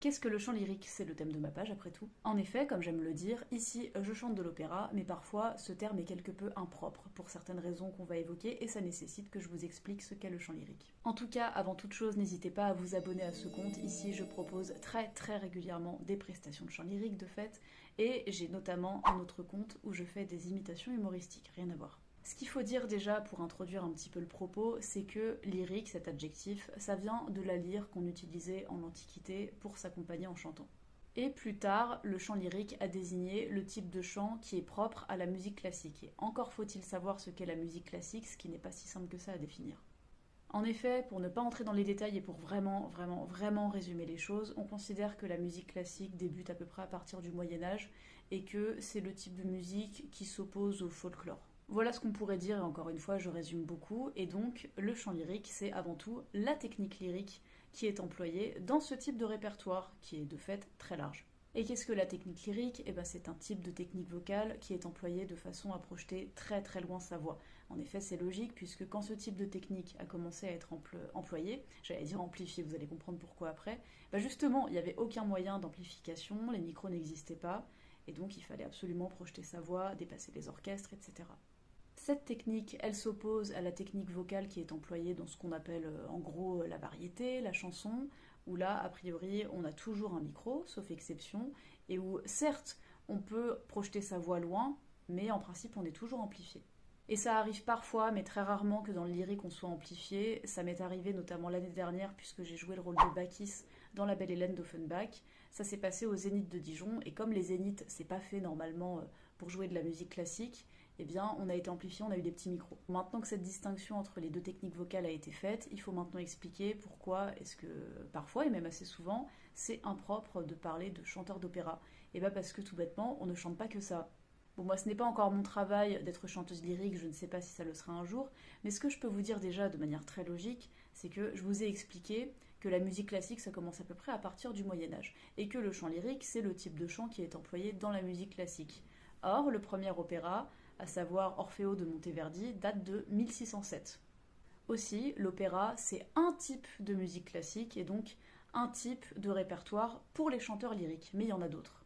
Qu'est-ce que le chant lyrique? C'est le thème de ma page après tout. En effet, comme j'aime le dire, ici je chante de l'opéra, mais parfois ce terme est quelque peu impropre pour certaines raisons qu'on va évoquer et ça nécessite que je vous explique ce qu'est le chant lyrique. En tout cas, avant toute chose, n'hésitez pas à vous abonner à ce compte. Ici je propose très régulièrement des prestations de chant lyrique de fait, et j'ai notamment un autre compte où je fais des imitations humoristiques, rien à voir. Ce qu'il faut dire déjà pour introduire un petit peu le propos, c'est que lyrique, cet adjectif, ça vient de la lyre qu'on utilisait en Antiquité pour s'accompagner en chantant. Et plus tard, le chant lyrique a désigné le type de chant qui est propre à la musique classique. Et encore faut-il savoir ce qu'est la musique classique, ce qui n'est pas si simple que ça à définir. En effet, pour ne pas entrer dans les détails et pour vraiment résumer les choses, on considère que la musique classique débute à peu près à partir du Moyen-Âge et que c'est le type de musique qui s'oppose au folklore. Voilà ce qu'on pourrait dire, et encore une fois, je résume beaucoup, et donc le chant lyrique, c'est avant tout la technique lyrique qui est employée dans ce type de répertoire, qui est de fait très large. Et qu'est-ce que la technique lyrique? Eh ben, c'est un type de technique vocale qui est employé de façon à projeter très loin sa voix. En effet, c'est logique, puisque quand ce type de technique a commencé à être employé, j'allais dire amplifié, vous allez comprendre pourquoi après, bah justement, il n'y avait aucun moyen d'amplification, les micros n'existaient pas, et donc il fallait absolument projeter sa voix, dépasser les orchestres, etc. Cette technique, elle s'oppose à la technique vocale qui est employée dans ce qu'on appelle en gros la variété, la chanson, où là, a priori, on a toujours un micro, sauf exception, et où certes, on peut projeter sa voix loin, mais en principe, on est toujours amplifié. Et ça arrive parfois, mais très rarement, que dans le lyrique on soit amplifié. Ça m'est arrivé notamment l'année dernière, puisque j'ai joué le rôle de Bacchis dans La Belle Hélène d'Offenbach. Ça s'est passé au Zénith de Dijon, et comme les Zéniths, c'est pas fait normalement pour jouer de la musique classique, eh bien, on a été amplifié, on a eu des petits micros. Maintenant que cette distinction entre les deux techniques vocales a été faite, il faut maintenant expliquer pourquoi est-ce que, parfois, et même assez souvent, c'est impropre de parler de chanteur d'opéra. Et bien parce que tout bêtement, on ne chante pas que ça. Bon, moi, ce n'est pas encore mon travail d'être chanteuse lyrique, je ne sais pas si ça le sera un jour, mais ce que je peux vous dire déjà de manière très logique, c'est que je vous ai expliqué que la musique classique, ça commence à peu près à partir du Moyen-Âge, et que le chant lyrique, c'est le type de chant qui est employé dans la musique classique. Or, le premier opéra, à savoir Orfeo de Monteverdi, date de 1607. Aussi, l'opéra, c'est un type de musique classique, et donc un type de répertoire pour les chanteurs lyriques, mais il y en a d'autres.